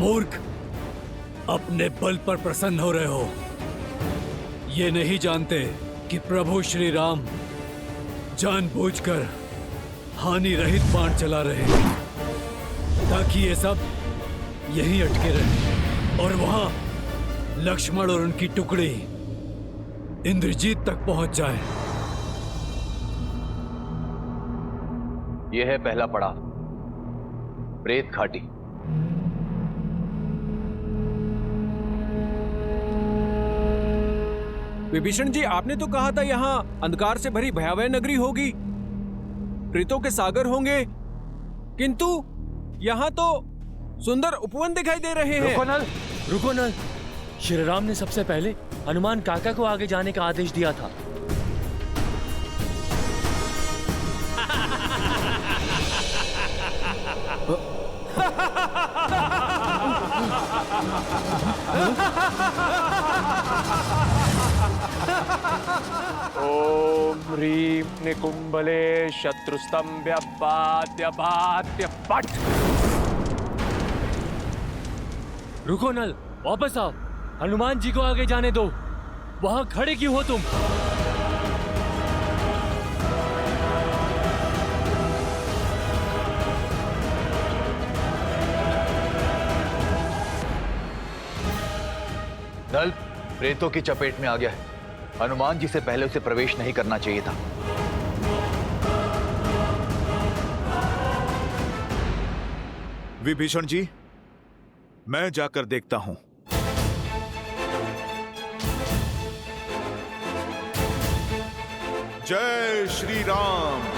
मूर्ख, अपने बल पर प्रसन्न हो रहे हो। ये नहीं जानते कि प्रभु श्री राम जानबूझकर हानि रहित बाण चला रहे हैं, ताकि ये सब यहीं अटके रहे और वहां लक्ष्मण और उनकी टुकड़ी इंद्रजीत तक पहुंच जाए। यह है पहला पड़ाव, प्रेत घाटी। विभीषण जी, आपने तो कहा था यहाँ अंधकार से भरी भयावह नगरी होगी, प्रेतों के सागर होंगे, किंतु यहाँ तो सुंदर उपवन दिखाई दे रहे हैं। रुको नल, श्री राम ने सबसे पहले हनुमान काका को आगे जाने का आदेश दिया था। ओम ह्रीं निकुंभले शत्रुस्तंभ्य बाध्य बाध्य पट। रुको नल, वापस आओ, हनुमान जी को आगे जाने दो। वहां खड़े क्यों हो तुम? नल प्रेतों की चपेट में आ गया है। हनुमान जी से पहले उसे प्रवेश नहीं करना चाहिए था। विभीषण जी, मैं जाकर देखता हूं। जय श्री राम।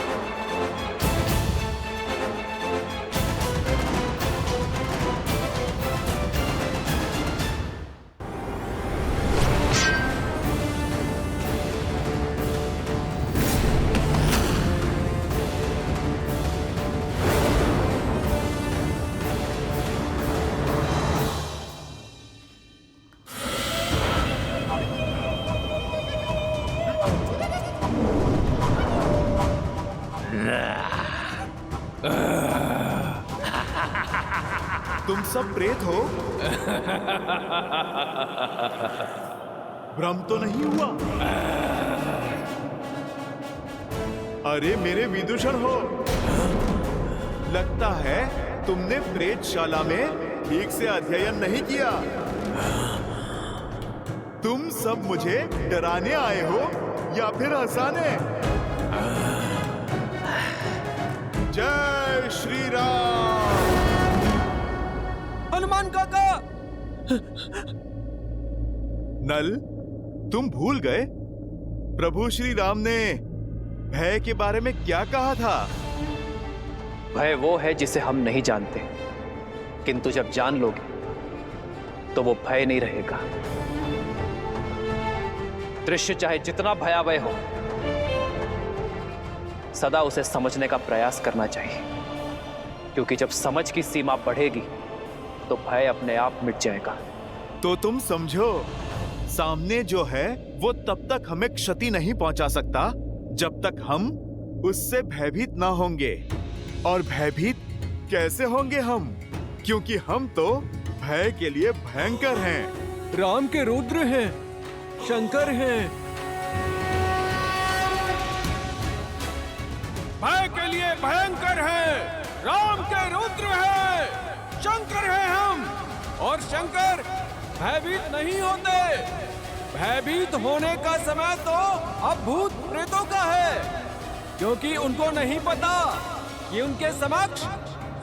तुम सब प्रेत हो? भ्रम तो नहीं हुआ? अरे मेरे विदूषण हो, लगता है तुमने प्रेतशाला में ठीक से अध्ययन नहीं किया। तुम सब मुझे डराने आए हो या फिर हंसाने? जय श्री राम। हनुमान काका! नल, तुम भूल गए प्रभु श्री राम ने भय के बारे में क्या कहा था? भय वो है जिसे हम नहीं जानते, किंतु जब जान लोगे तो वो भय नहीं रहेगा। दृश्य चाहे जितना भयावह हो, सदा उसे समझने का प्रयास करना चाहिए, क्योंकि जब समझ की सीमा बढ़ेगी तो भय अपने आप मिट जाएगा। तो तुम समझो, सामने जो है वो तब तक हमें क्षति नहीं पहुंचा सकता जब तक हम उससे भयभीत ना होंगे। और भयभीत कैसे होंगे हम? क्योंकि हम तो भय के लिए भयंकर हैं। राम के रुद्र हैं, शंकर हैं। भय के लिए भयंकर हैं, राम के रुद्र हैं, शंकर हैं हम। और शंकर भयभीत नहीं होते। भयभीत होने का समय तो अब भूत प्रेतों का है, क्योंकि उनको नहीं पता कि उनके समक्ष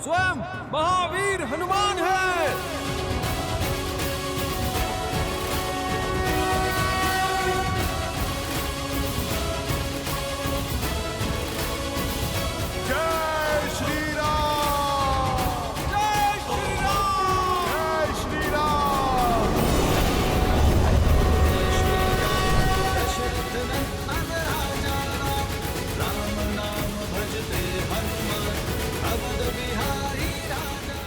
स्वयं महावीर हनुमान है। जय श्री राम। जय श्री राम। जय श्री राम।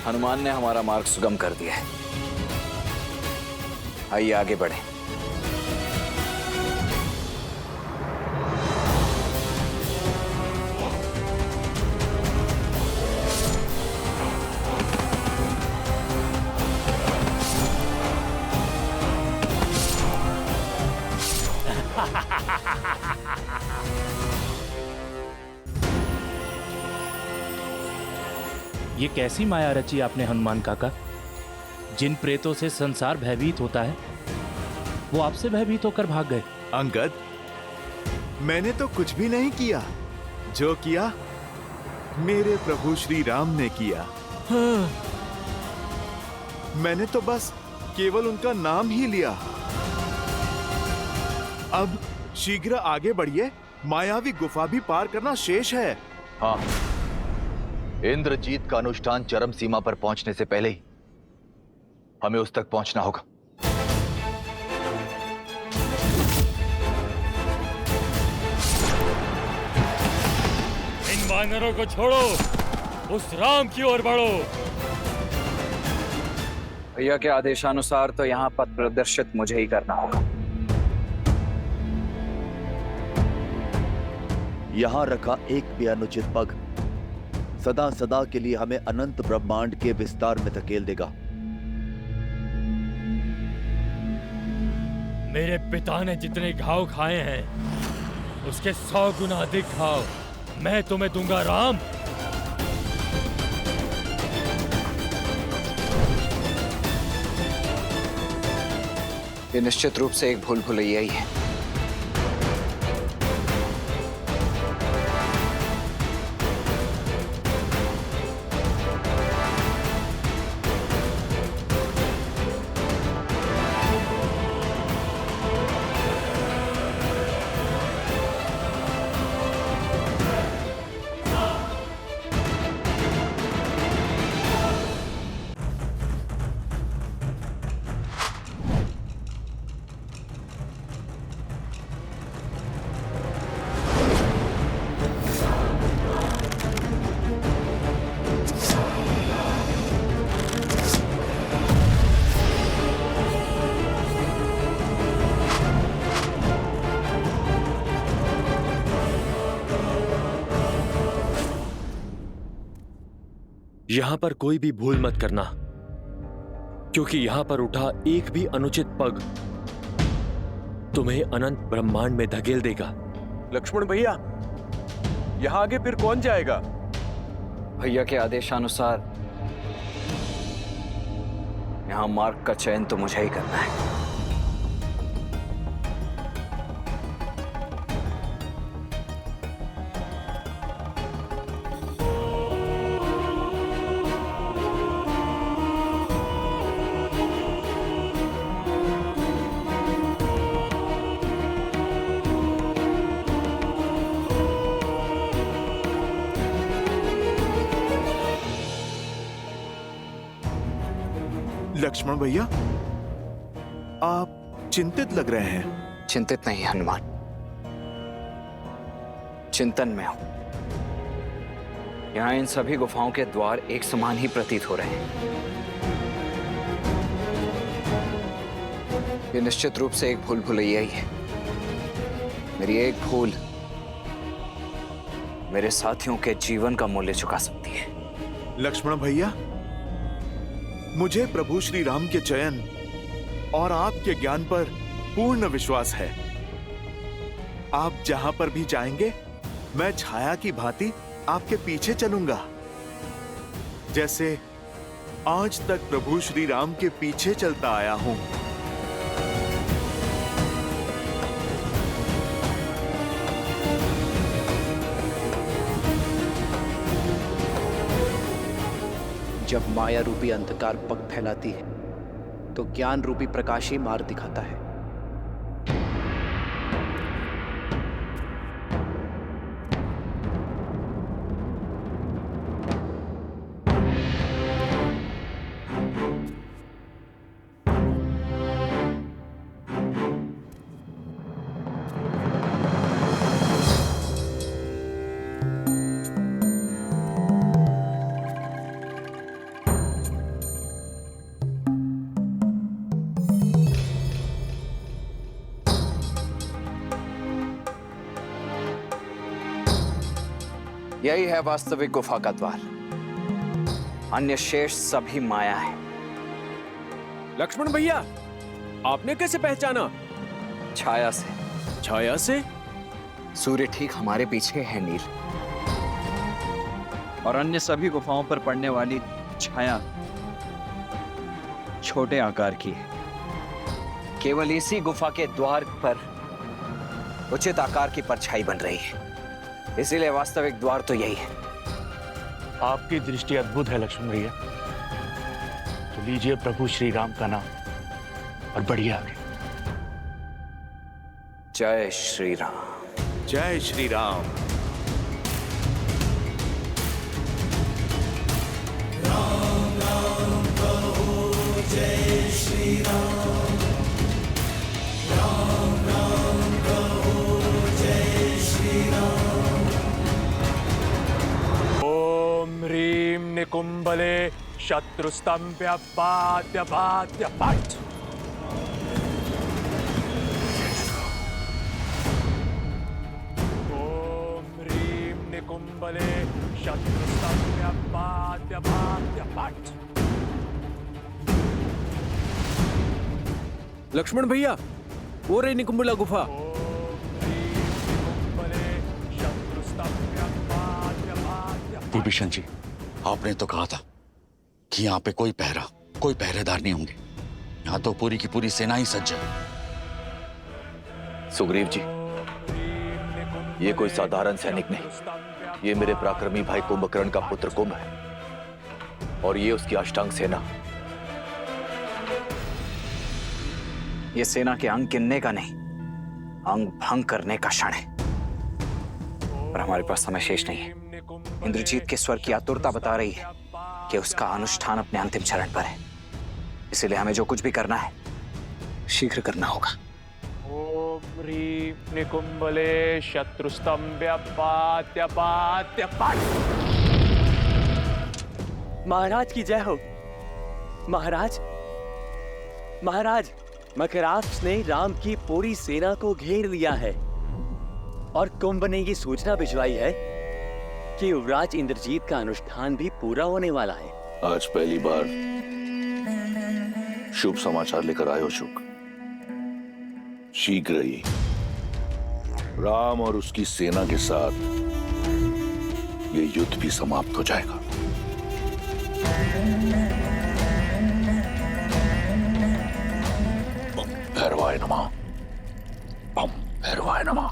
हनुमान ने हमारा मार्ग सुगम कर दिया है। आइए आगे बढ़ें। ये कैसी माया रची आपने हनुमान काका? जिन प्रेतों से संसार भयभीत होता है वो आपसे भयभीत होकर भाग गए। अंगद, मैंने तो कुछ भी नहीं किया। जो किया मेरे प्रभु श्री राम ने किया। हाँ। मैंने तो बस केवल उनका नाम ही लिया। अब शीघ्र आगे बढ़िए, मायावी गुफा भी पार करना शेष है। हाँ, इंद्रजीत का अनुष्ठान चरम सीमा पर पहुंचने से पहले ही हमें उस तक पहुंचना होगा। इन वानरों को छोड़ो, उस राम की ओर बढ़ो। भैया के आदेशानुसार तो यहाँ पथ प्रदर्शित मुझे ही करना होगा। यहाँ रखा एक भी अनुचित पग सदा सदा के लिए हमें अनंत ब्रह्मांड के विस्तार में धकेल देगा। मेरे पिता ने जितने घाव खाए हैं उसके 100 गुना अधिक घाव मैं तुम्हें दूंगा राम। ये निश्चित रूप से एक भूल भुलैया ही है। यहां पर कोई भी भूल मत करना, क्योंकि यहां पर उठा एक भी अनुचित पग तुम्हें अनंत ब्रह्मांड में धकेल देगा। लक्ष्मण भैया, यहाँ आगे फिर कौन जाएगा? भैया के आदेशानुसार यहाँ मार्ग का चयन तो मुझे ही करना है। लक्ष्मण भैया, आप चिंतित लग रहे हैं। चिंतित नहीं हनुमान, चिंतन में हूं। यहां इन सभी गुफाओं के द्वार एक समान ही प्रतीत हो रहे हैं। ये निश्चित रूप से एक भूल भुलैया ही है। मेरी एक भूल मेरे साथियों के जीवन का मूल्य चुका सकती है। लक्ष्मण भैया, मुझे प्रभु श्री राम के चयन और आपके ज्ञान पर पूर्ण विश्वास है। आप जहां पर भी जाएंगे, मैं छाया की भांति आपके पीछे चलूंगा, जैसे आज तक प्रभु श्री राम के पीछे चलता आया हूं। जब माया रूपी अंधकार पग फैलाती है तो ज्ञान रूपी प्रकाश ही मार्ग दिखाता है। यही है वास्तविक गुफा का द्वार, अन्य शेष सभी माया है। लक्ष्मण भैया, आपने कैसे पहचाना? छाया से। छाया से? सूर्य ठीक हमारे पीछे है नील। और अन्य सभी गुफाओं पर पड़ने वाली छाया छोटे आकार की है। केवल इसी गुफा के द्वार पर उचित आकार की परछाई बन रही है, इसीलिए वास्तविक द्वार तो यही है। आपकी दृष्टि अद्भुत है लक्ष्मण भैया। तो लीजिए प्रभु श्री राम का नाम और बढ़िए आगे। जय श्री राम। जय श्री राम। ओम ह्रीं निकुंभले शत्रुस्तंभ्य पाद्य पाद्य पट। ओम ह्रीं निकुंभले शत्रुस्तंभ्य पाद्य पाद्य पट। लक्ष्मण भैया, वो रही निकुंभला गुफा। विभीषण जी, आपने तो कहा था कि यहाँ पे कोई पहरेदार नहीं होंगे। यहाँ तो पूरी की पूरी सेना ही सज्ज है। सुग्रीव जी, ये कोई साधारण सैनिक नहीं, ये मेरे पराक्रमी भाई कुंभकर्ण का पुत्र कुंभ है और ये उसकी अष्टांग सेना। ये सेना के अंग गिनने का नहीं, अंग भंग करने का क्षण है। पर हमारे पास समय शेष नहीं है। इंद्रजीत के स्वर की आतुरता बता रही है कि उसका अनुष्ठान अपने अंतिम चरण पर है, इसीलिए हमें जो कुछ भी करना है शीघ्र करना होगा। ओम ह्रीं निकुंभले शत्रुस्तंभ्य पाद्य पाद्य पट। महाराज की जय हो। महाराज, महाराज, मकराक्ष ने राम की पूरी सेना को घेर लिया है और कुंभ ने ये सूचना भिजवाई है कि युवराज इंद्रजीत का अनुष्ठान भी पूरा होने वाला है। आज पहली बार शुभ समाचार लेकर आयो शुक। शीघ्र ही राम और उसकी सेना के साथ ये युद्ध भी समाप्त हो जाएगा। भैरवाय नमः। बम भैरवाय नमः।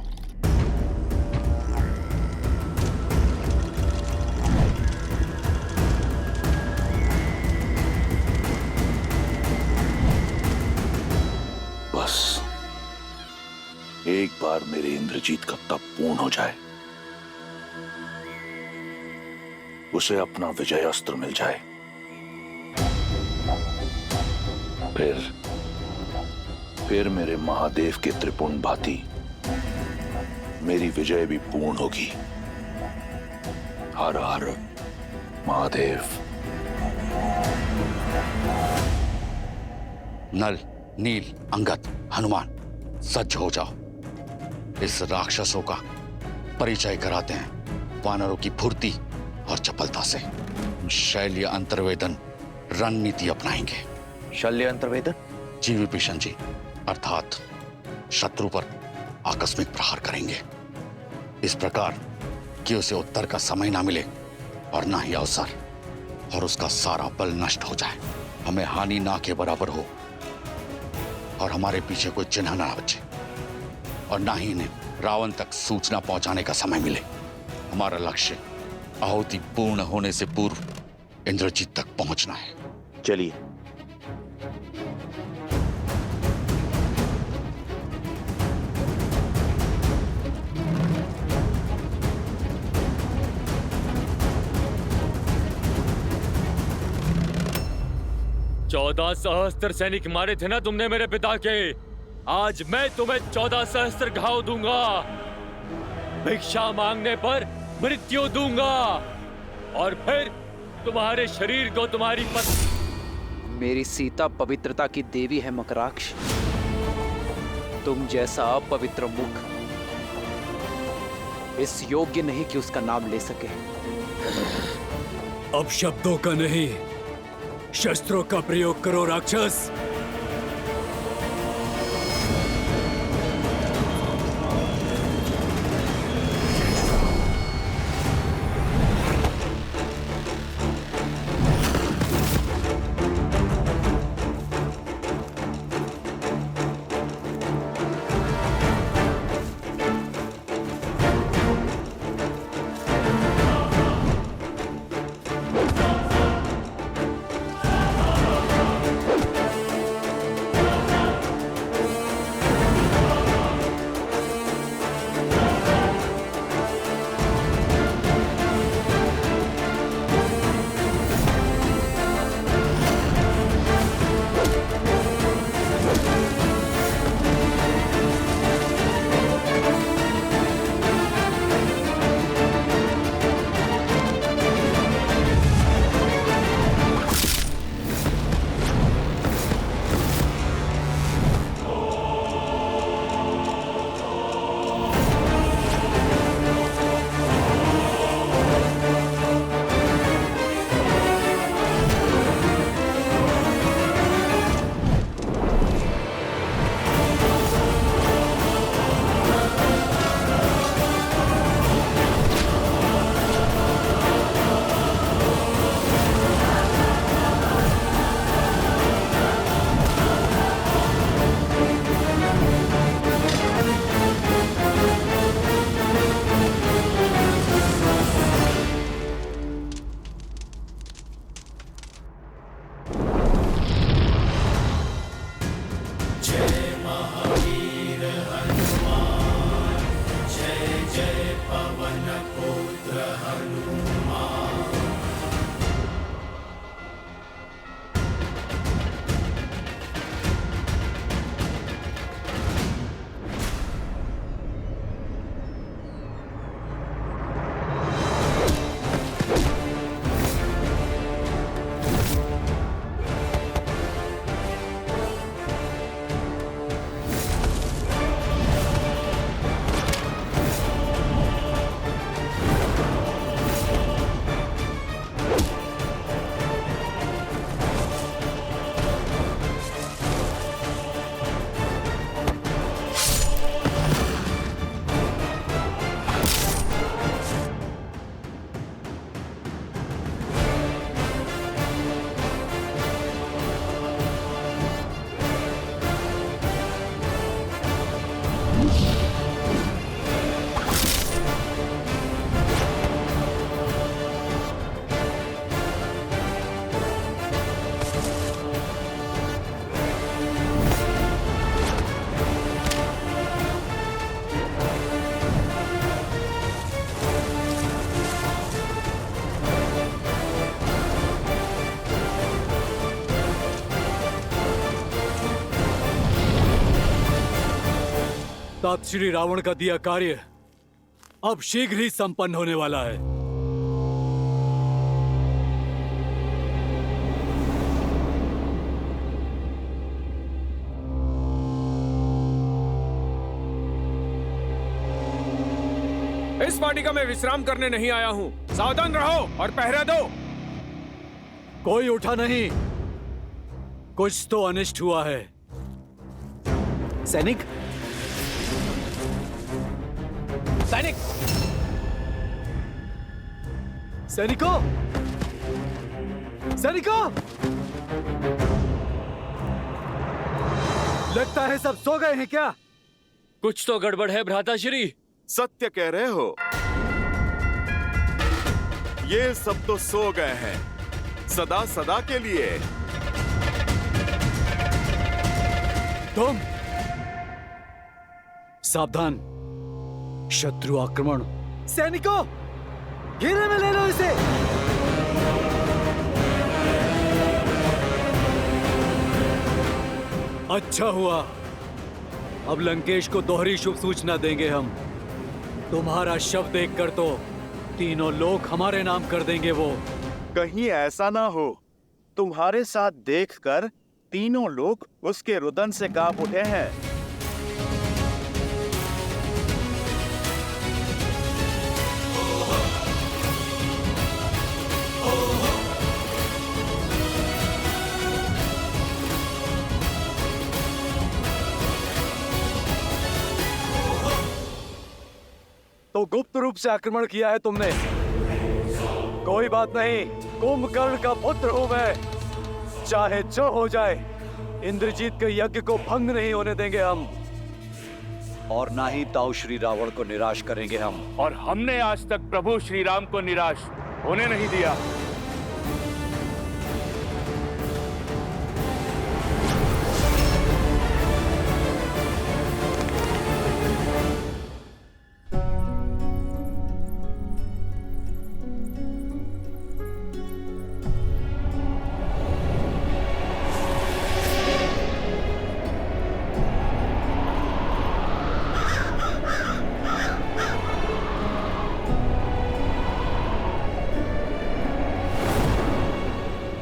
बस एक बार मेरे इंद्रजीत का तप पूर्ण हो जाए, उसे अपना विजय अस्त्र मिल जाए, फिर मेरे महादेव के त्रिपुंड भांति मेरी विजय भी पूर्ण होगी। हर हर महादेव। नल, नील, अंगद, हनुमान, सज्ज हो जाओ। इस राक्षसों का परिचय कराते हैं वानरों की फुर्ती और चपलता से। शैल्य अंतर्वेदन रणनीति अपनाएंगे। शल्य अंतर्वेदन? जी विभीषण जी, अर्थात शत्रु पर आकस्मिक प्रहार करेंगे, इस प्रकार कि उसे उत्तर का समय ना मिले और ना ही अवसर, और उसका सारा बल नष्ट हो जाए, हमें हानि ना के बराबर हो और हमारे पीछे कोई चिन्ह ना बचे, और ना ही इन्हें रावण तक सूचना पहुंचाने का समय मिले। हमारा लक्ष्य आहुति पूर्ण होने से पूर्व इंद्रजीत तक पहुंचना है। चलिए। चौदह सहस्त्र सैनिक मारे थे ना तुमने मेरे पिता के। आज मैं तुम्हें 14 सहस्त्र घाव दूंगा। भिक्षा मांगने पर मृत्यु दूंगा और फिर तुम्हारे शरीर को तुम्हारी पत्नी। मेरी सीता पवित्रता की देवी है मकराक्ष। तुम जैसा अपवित्र मुख इस योग्य नहीं कि उसका नाम ले सके। अब शब्दों का नहीं, शस्त्रों का प्रयोग करो राक्षस। साक्षात श्री रावण का दिया कार्य अब शीघ्र ही संपन्न होने वाला है। इस वाटिका में विश्राम करने नहीं आया हूँ। सावधान रहो और पहरा दो। कोई उठा नहीं, कुछ तो अनिष्ट हुआ है। सैनिक, सैनिक, सैनिकों, सैनिकों! लगता है सब सो गए हैं क्या? कुछ तो गड़बड़ है भ्राताश्री। सत्य कह रहे हो, ये सब तो सो गए हैं सदा सदा के लिए। तुम सावधान, शत्रु आक्रमण। सैनिकों, घेरे में ले लो इसे। अच्छा हुआ, अब लंकेश को दोहरी शुभ सूचना देंगे हम। तुम्हारा शव देखकर तो तीनों लोग हमारे नाम कर देंगे। वो कहीं ऐसा ना हो तुम्हारे साथ देखकर तीनों लोग उसके रुदन से कांप उठे हैं। तो गुप्त रूप से आक्रमण किया है तुमने। कोई बात नहीं, कुंभकर्ण का पुत्र हूं मैं। चाहे जो हो जाए, इंद्रजीत के यज्ञ को भंग नहीं होने देंगे हम। और ना ही ताऊ श्री रावण को निराश करेंगे हम। और हमने आज तक प्रभु श्री राम को निराश होने नहीं दिया।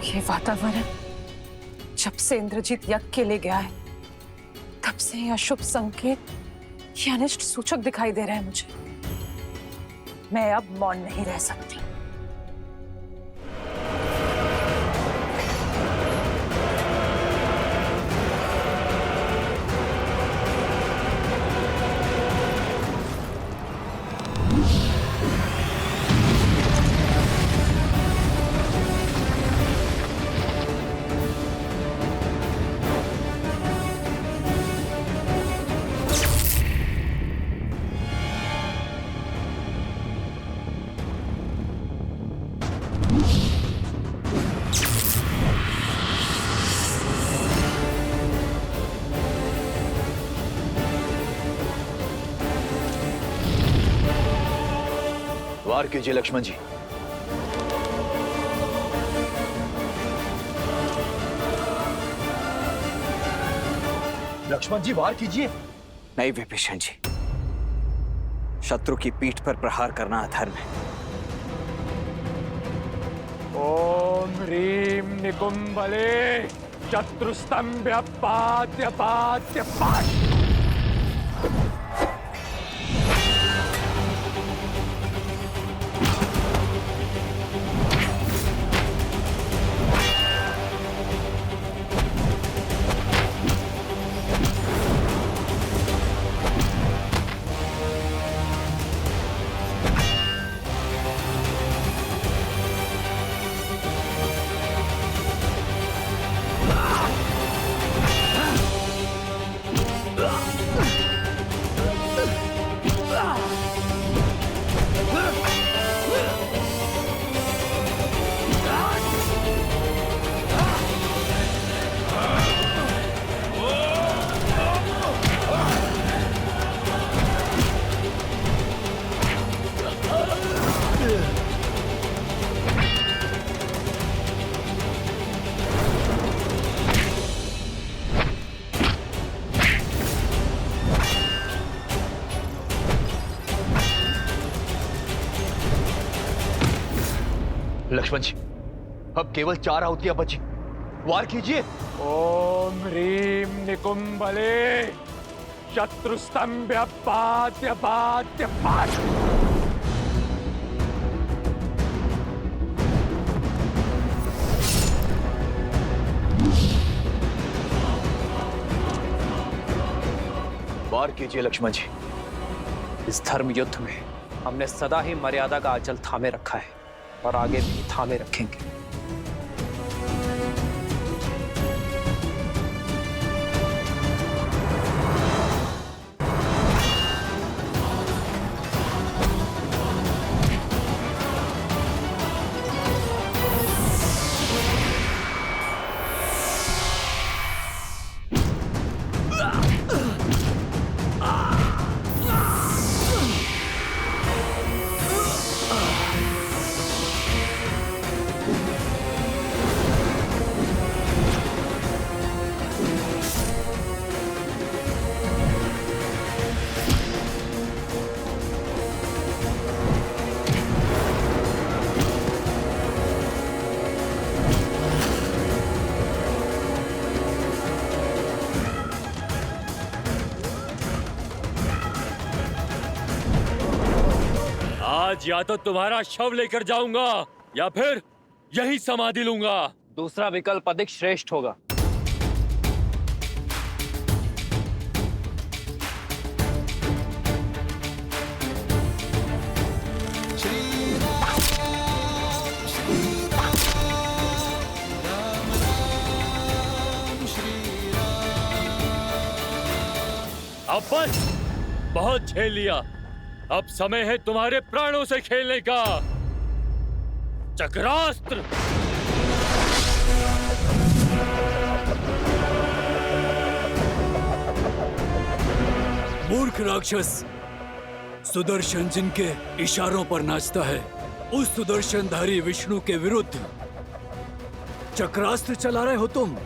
ये वातावरण जब से इंद्रजीत यज्ञ के लिए गया है, तब से ये अशुभ संकेत, ये अनिष्ट सूचक दिखाई दे रहे हैं मुझे। मैं अब मौन नहीं रह सकती। वार कीजिए लक्ष्मण जी। लक्ष्मण जी वार कीजिए। नहीं विभीषण जी, शत्रु की पीठ पर प्रहार करना अधर्म है। ओम ह्रीम निकुंभले शत्रुस्तंभ्य पात्य पात्य पात्य। लक्ष्मण जी, अब केवल 4 आहुतियां बची, वार कीजिए। ओम ह्रीम निकुंभले शत्रुस्तंभ्य पाद्य पाद्य पाद। वार कीजिए लक्ष्मण जी। इस धर्म युद्ध में हमने सदा ही मर्यादा का आंचल थामे रखा है और आगे भी थामे रखेंगे। आज या तो तुम्हारा शव लेकर जाऊंगा या फिर यही समाधि लूंगा। दूसरा विकल्प अधिक श्रेष्ठ होगा। अब बस, बहुत झेल लिया। अब समय है तुम्हारे प्राणों से खेलने का। चक्रास्त्र। मूर्ख राक्षस, सुदर्शन जिनके इशारों पर नाचता है, उस सुदर्शनधारी विष्णु के विरुद्ध चक्रास्त्र चला रहे हो तुम।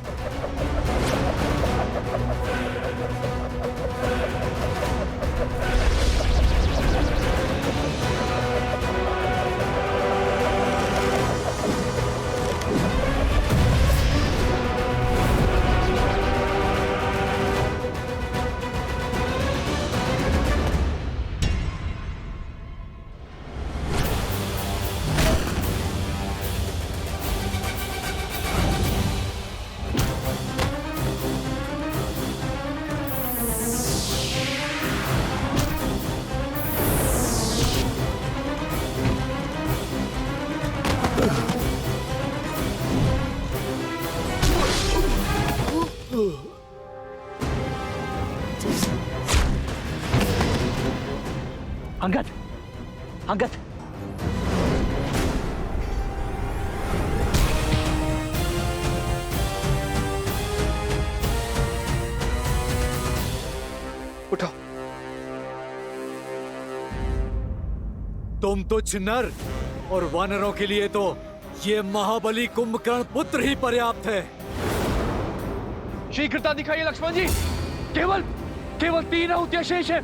अंगद, अंगद, उठो। तुम तुच्छ नर और वानरों के लिए तो ये महाबली कुंभकर्ण पुत्र ही पर्याप्त है। शीघ्रता दिखाइए लक्ष्मण जी। केवल 3 आहुतियां शेष है।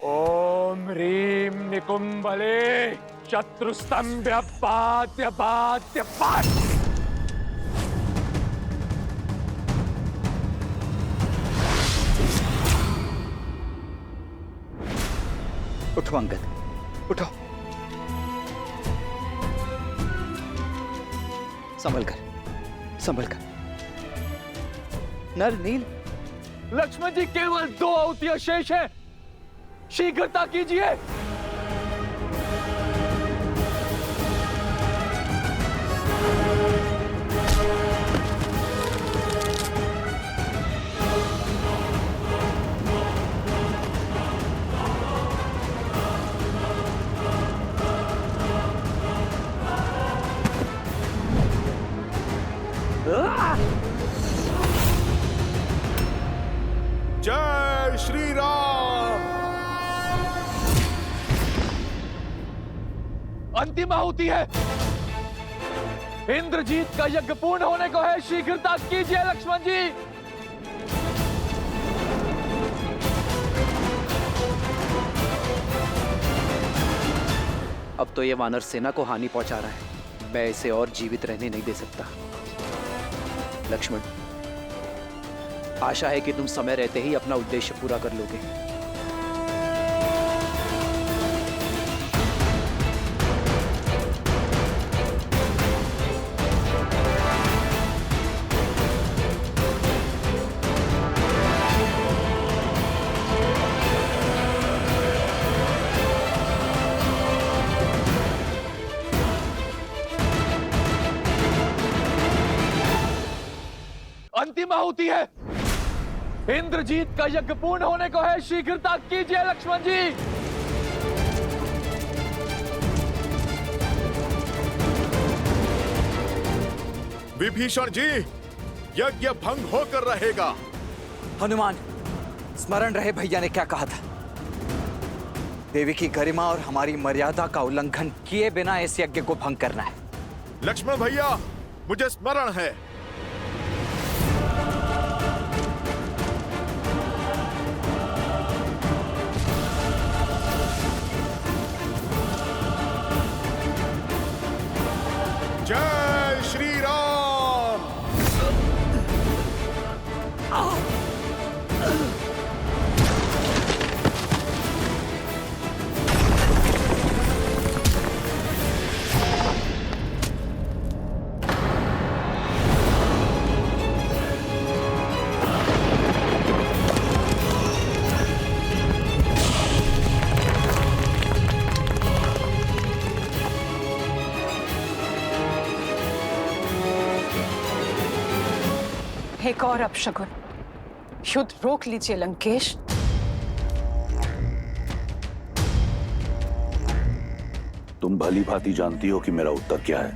ओम ह्रीम निकुंभले शत्रुस्तंभ्य पाद्य पाद्य पाद। उठो अंगद, उठो। संभल कर, संभल कर। नर नील। लक्ष्मण जी, केवल 2 आहुतियां शेष है। शीघ्रता कीजिए। जय श्री राम। अंतिम आहुति है। इंद्रजीत का यज्ञ पूर्ण होने को है। शीघ्रता कीजिए लक्ष्मण जी। अब तो ये वानर सेना को हानि पहुंचा रहा है। मैं इसे और जीवित रहने नहीं दे सकता। लक्ष्मण, आशा है कि तुम समय रहते ही अपना उद्देश्य पूरा कर लोगे। अंतिम आहुति है। इंद्रजीत का यज्ञ पूर्ण होने को है। शीघ्रता कीजिए लक्ष्मण जी। विभीषण जी, यज्ञ भंग होकर रहेगा। हनुमान, स्मरण रहे भैया ने क्या कहा था। देवी की गरिमा और हमारी मर्यादा का उल्लंघन किए बिना इस यज्ञ को भंग करना है। लक्ष्मण भैया, मुझे स्मरण है। जय श्री राम। एक और अपशगुन। युद्ध रोक लीजिए लंकेश। तुम भली भांति जानती हो कि मेरा उत्तर क्या है।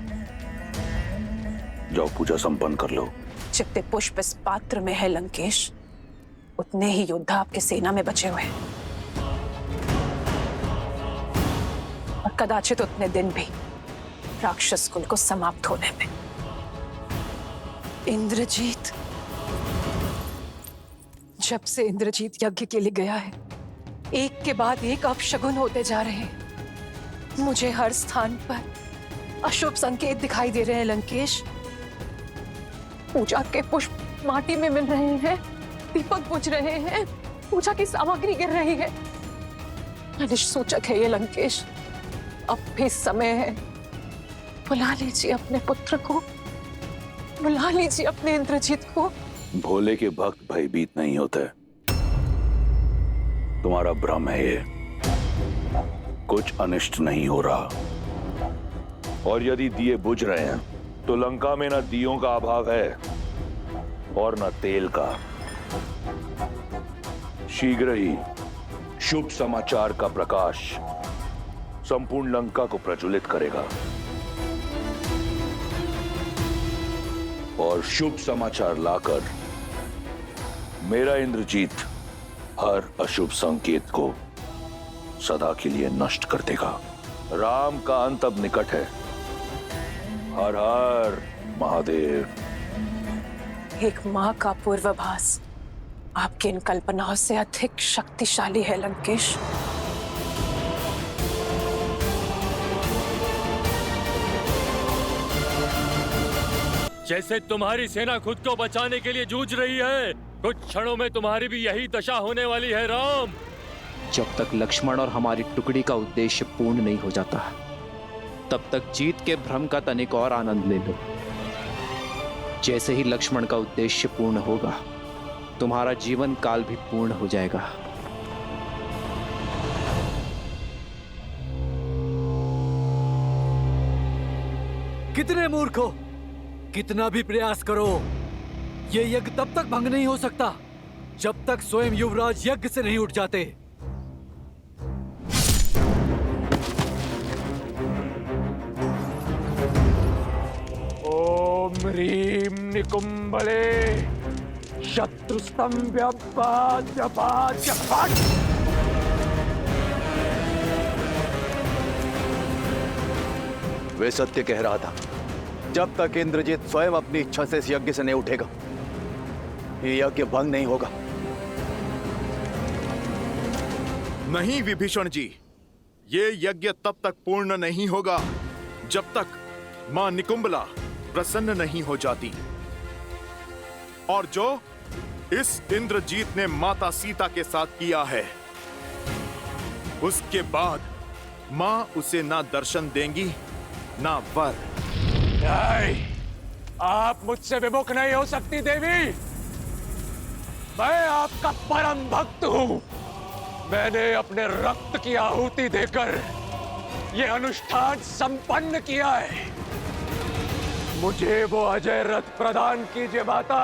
जाओ पूजा संपन्न कर लो। जितने पुष्प इस पात्र में है लंकेश, उतने ही योद्धा आपके सेना में बचे हुए हैं। और कदाचित उतने दिन भी राक्षस कुल को समाप्त होने में। इंद्रजीत, जब से इंद्रजीत यज्ञ के लिए गया है, एक के बाद एक अपशगुन होते जा रहे हैं। मुझे हर स्थान पर अशुभ संकेत दिखाई दे रहे हैं लंकेश। पूजा के पुष्प माटी में मिल रहे हैं, दीपक बुझ रहे हैं, पूजा की सामग्री गिर रही है। अनिष्ट सूचक है ये लंकेश। अब भी समय है। बुला लीजिए अपने पुत्र को, बुला लीजिए अपने इंद्रजीत को। भोले के भक्त भयभीत नहीं होते। तुम्हारा भ्रम है ये। कुछ अनिष्ट नहीं हो रहा। और यदि दिए बुझ रहे हैं तो लंका में न दियों का अभाव है और न तेल का। शीघ्र ही शुभ समाचार का प्रकाश संपूर्ण लंका को प्रज्वलित करेगा और शुभ समाचार लाकर मेरा इंद्रजीत हर अशुभ संकेत को सदा के लिए नष्ट कर देगा। राम का अंत अब निकट है। हर हर महादेव। एक मां का पूर्वाभास आपकी इन कल्पनाओं से अधिक शक्तिशाली है लंकेश। जैसे तुम्हारी सेना खुद को बचाने के लिए जूझ रही है, कुछ क्षणों में तुम्हारी भी यही दशा होने वाली है राम। जब तक लक्ष्मण और हमारी टुकड़ी का उद्देश्य पूर्ण नहीं हो जाता, तब तक जीत के भ्रम का तनिक और आनंद ले लो। जैसे ही लक्ष्मण का उद्देश्य पूर्ण होगा, तुम्हारा जीवन काल भी पूर्ण हो जाएगा। कितने मूर्ख हो! कितना भी प्रयास करो, ये यज्ञ तब तक भंग नहीं हो सकता जब तक स्वयं युवराज यज्ञ से नहीं उठ जाते। ओम ह्रीं निकुंभले शत्रुस्तंभ्य वे सत्य कह रहा था। जब तक इंद्रजीत स्वयं अपनी इच्छा से इस यज्ञ से नहीं उठेगा, ये यज्ञ भंग नहीं होगा। नहीं विभीषण जी, ये यज्ञ तब तक पूर्ण नहीं होगा जब तक मां निकुंबला प्रसन्न नहीं हो जाती। और जो इस इंद्रजीत ने माता सीता के साथ किया है, उसके बाद मां उसे ना दर्शन देंगी ना वर। नहीं, आप मुझसे विमुख नहीं हो सकती देवी। मैं आपका परम भक्त हूं। मैंने अपने रक्त की आहुति देकर यह अनुष्ठान संपन्न किया है। मुझे वो अजय रथ प्रदान कीजिए माता।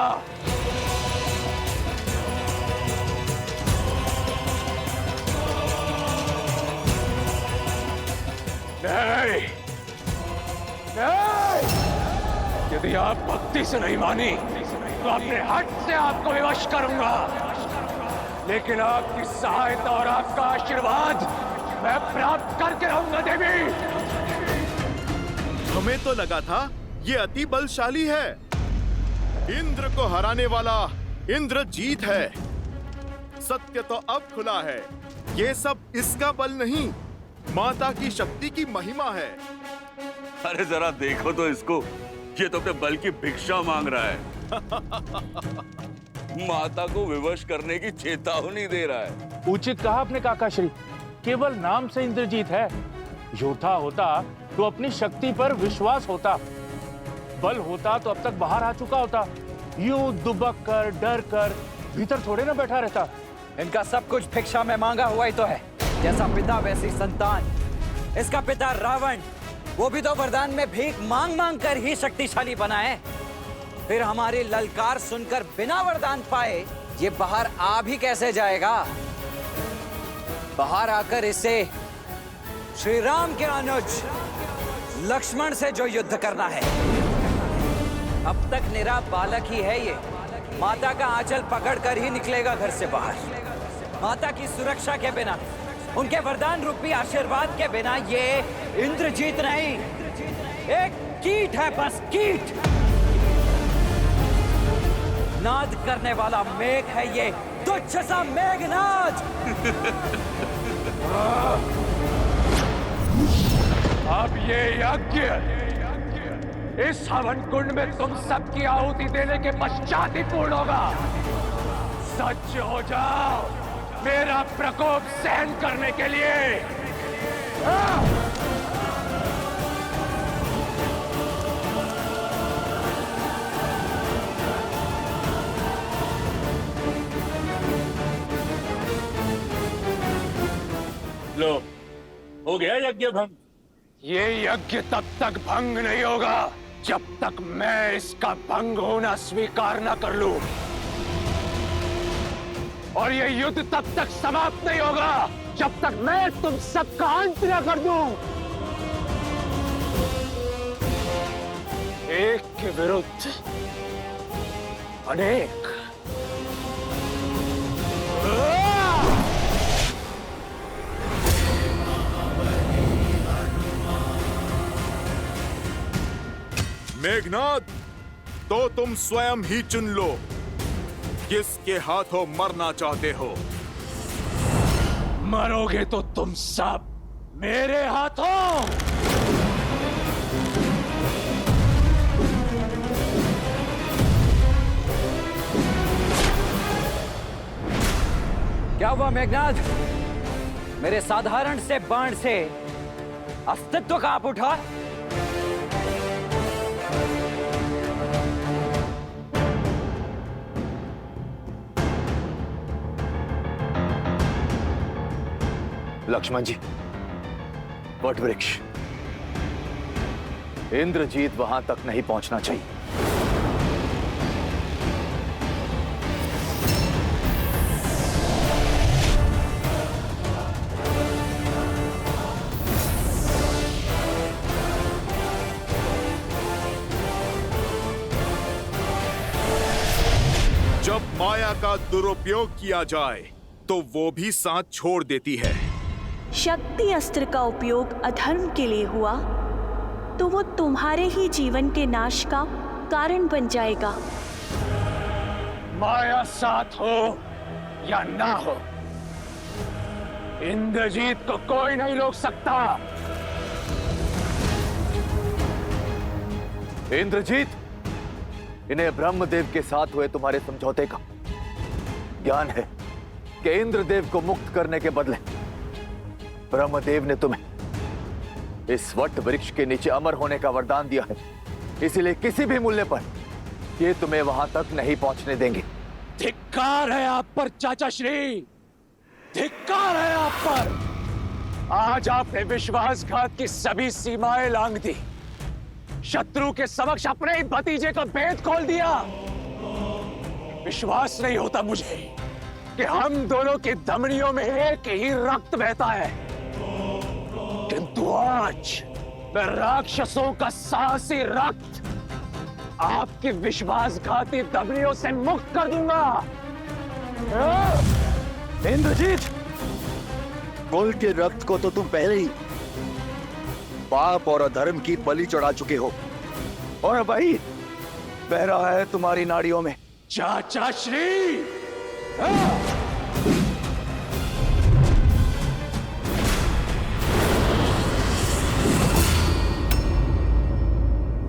नहीं, नहीं, यदि आप भक्ति से नहीं मानी तो अपने हट से आपको विवश करूंगा। लेकिन आपकी सहायता और आपका आशीर्वाद मैं प्राप्त करके रहूंगा देवी। हमें तो लगा था ये अति बलशाली है, इंद्र को हराने वाला इंद्रजीत है। सत्य तो अब खुला है, ये सब इसका बल नहीं, माता की शक्ति की महिमा है। अरे जरा देखो तो इसको, ये तो अपने बल की भिक्षा मांग रहा है। माता को विवश करने की चेतावनी दे रहा है। उचित कहा अपने काका श्री, केवल नाम से इंद्रजीत है। योद्धा होता तो अपनी शक्ति पर विश्वास होता, बल होता तो अब तक बाहर आ चुका होता। यूं दुबक कर डर कर भीतर थोड़े ना बैठा रहता। इनका सब कुछ भिक्षा में मांगा हुआ ही तो है। जैसा पिता वैसी संतान। इसका पिता रावण, वो भी तो वरदान में भीख मांग मांग कर ही शक्तिशाली बना है। फिर हमारी ललकार सुनकर बिना वरदान पाए ये बाहर आ भी कैसे जाएगा? बाहर आकर इसे श्री राम के अनुज लक्ष्मण से जो युद्ध करना है। अब तक निरा बालक ही है ये। माता का आंचल पकड़कर ही निकलेगा घर से बाहर। माता की सुरक्षा के बिना, उनके वरदान रूपी आशीर्वाद के बिना ये इंद्रजीत नहीं, एक कीट है, बस कीट। नाद करने वाला मेघ है ये, तुच्छ सा मेघनाद। अब ये यज्ञ इस हवन कुंड में तुम सबकी आहुति देने के पश्चात ही पूर्ण होगा। सच हो जाओ मेरा प्रकोप सहन करने के लिए। लो, हो गया यज्ञ भंग। ये यज्ञ तब तक भंग नहीं होगा जब तक मैं इसका भंग होना स्वीकार न कर लूं। और ये युद्ध तब तक समाप्त नहीं होगा जब तक मैं तुम सबका अंत न कर दूं। एक के विरुद्ध अनेक। मेघनाद, तो तुम स्वयं ही चुन लो किसके हाथों मरना चाहते हो। मरोगे तो तुम सब मेरे हाथों। क्या हुआ मेघनाद? मेरे साधारण से बाण से अस्तित्व कांप उठा। लक्ष्मण जी, वट वृक्ष, इंद्रजीत वहां तक नहीं पहुंचना चाहिए। जब माया का दुरुपयोग किया जाए तो वो भी साथ छोड़ देती है। शक्ति अस्त्र का उपयोग अधर्म के लिए हुआ तो वो तुम्हारे ही जीवन के नाश का कारण बन जाएगा। माया साथ हो या ना हो, इंद्रजीत को कोई नहीं रोक सकता। इंद्रजीत, इन्हें ब्रह्मदेव के साथ हुए तुम्हारे समझौते का ज्ञान है कि इंद्रदेव को मुक्त करने के बदले ब्रह्मदेव ने तुम्हें इस वट वृक्ष के नीचे अमर होने का वरदान दिया है। इसलिए किसी भी मूल्य पर ये तुम्हें वहां तक नहीं पहुंचने देंगे। धिक्कार है आप पर चाचा श्री, धिक्कार है आप पर। आज आपने विश्वासघात की सभी सीमाएं लांघ दी, शत्रु के समक्ष अपने ही भतीजे का भेद खोल दिया। विश्वास नहीं होता मुझे कि हम दोनों की धमनियों में एक ही रक्त बहता है, किंतु आज मैं राक्षसों का साहसी रक्त आपकी विश्वासघाती धमनियों से मुक्त कर दूंगा। इंद्रजीत, कुल के रक्त को तो तुम पहले ही पाप और अधर्म की बलि चढ़ा चुके हो, और अब भाई बह रहा है तुम्हारी नाड़ियों में। चाचा श्री,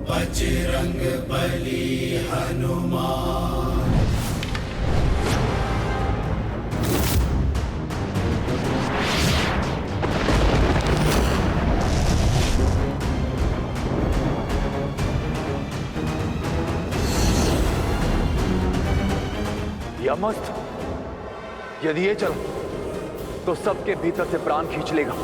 बजरंग बली हनुमान। यमस्त्र, यदि ये चला तो सबके भीतर से प्राण खींच लेगा।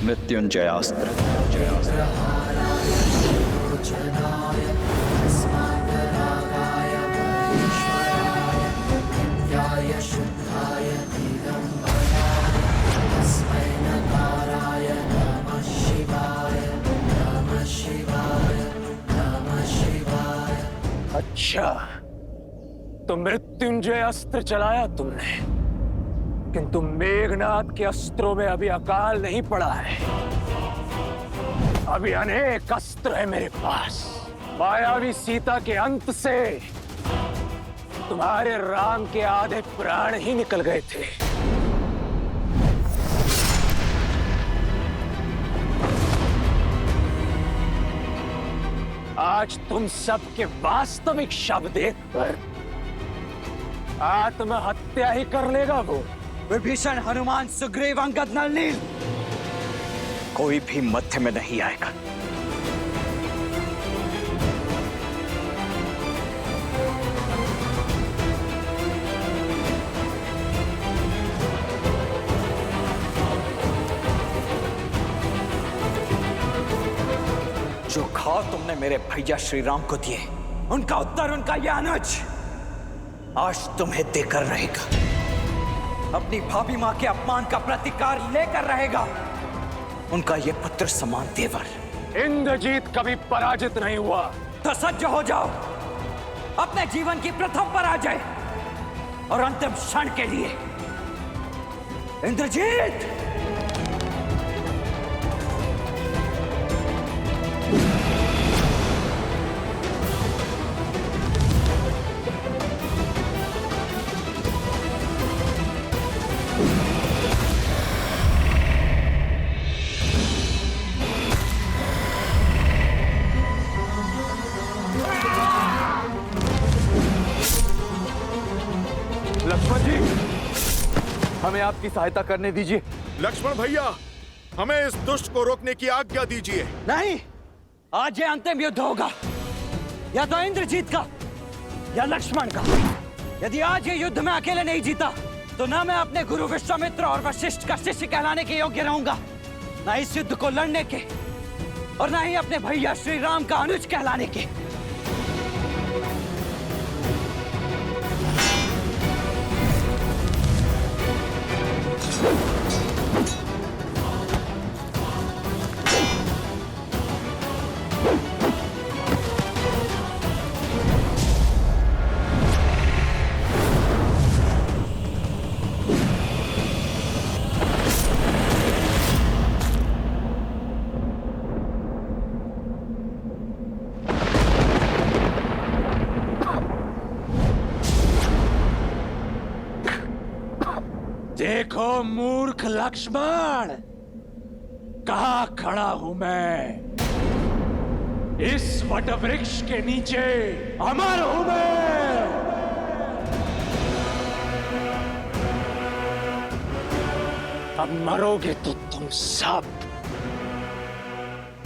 मृत्युंजयास्त्र। अच्छा, तो मृत्युंजय अस्त्र चलाया तुमने, किंतु मेघनाथ के अस्त्रों में अभी अकाल नहीं पड़ा है। अभी अनेक अस्त्र है मेरे पास। मायावी सीता के अंत से तुम्हारे राम के आधे प्राण ही निकल गए थे। आज तुम सबके वास्तविक शव देखकर आत्महत्या ही कर लेगा वो। विभीषण, हनुमान, सुग्रीव, अंगद, नल, नील, कोई भी मध्य में नहीं आएगा। जो घाव तुमने मेरे भैया श्री राम को दिए, उनका उत्तर उनका यह अनुज आज तुम्हें देकर रहेगा। अपनी भाभी मां के अपमान का प्रतिकार लेकर रहेगा उनका ये पुत्र समान देवर। इंद्रजीत कभी पराजित नहीं हुआ। तो सज्ज हो जाओ अपने जीवन की प्रथम पराजय और अंतिम क्षण के लिए। इंद्रजीत, लक्ष्मण जी, हमें आपकी सहायता करने दीजिए। लक्ष्मण भैया, हमें इस दुष्ट को रोकने की आज्ञा दीजिए। नहीं, आज ये अंतिम युद्ध होगा, या तो इंद्रजीत का या लक्ष्मण का। यदि आज ये युद्ध में अकेले नहीं जीता तो ना मैं अपने गुरु विश्वामित्र और वशिष्ठ का शिष्य कहलाने के योग्य रहूंगा, ना इस युद्ध को लड़ने के, और ना ही अपने भैया श्री राम का अनुज कहलाने के। देखो मूर्ख लक्ष्मण, कहाँ खड़ा हूं मैं? इस वटवृक्ष के नीचे अमर हूं मैं। अब मरोगे तो तुम सब,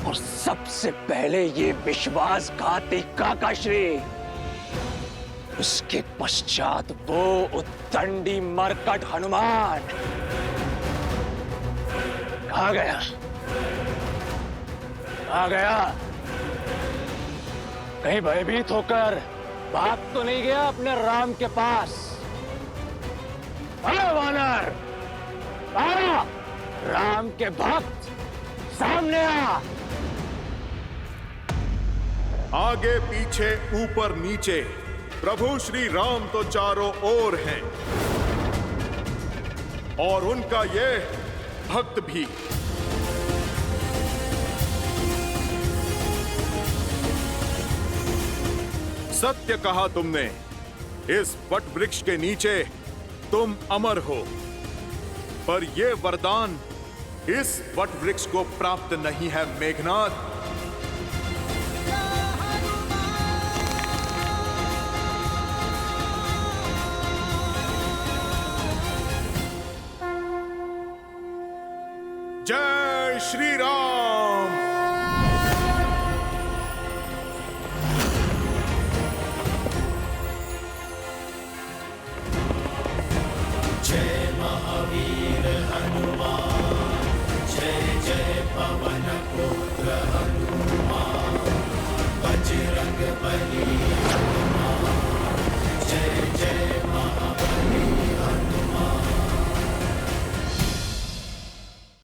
और सबसे पहले ये विश्वासघाती काकाश्री, उसके पश्चात वो उद्दंडी मरकट हनुमान। कहाँ गया? कहाँ गया? कहीं भयभीत होकर भाग तो नहीं गया अपने राम के पास? अरे वानर, आ! राम के भक्त सामने आ! आगे पीछे ऊपर नीचे प्रभु श्री राम तो चारों ओर हैं, और उनका ये भक्त भी। सत्य कहा तुमने, इस वट वृक्ष के नीचे तुम अमर हो, पर यह वरदान इस वट वृक्ष को प्राप्त नहीं है मेघनाथ। जय श्री राम। जय महावीर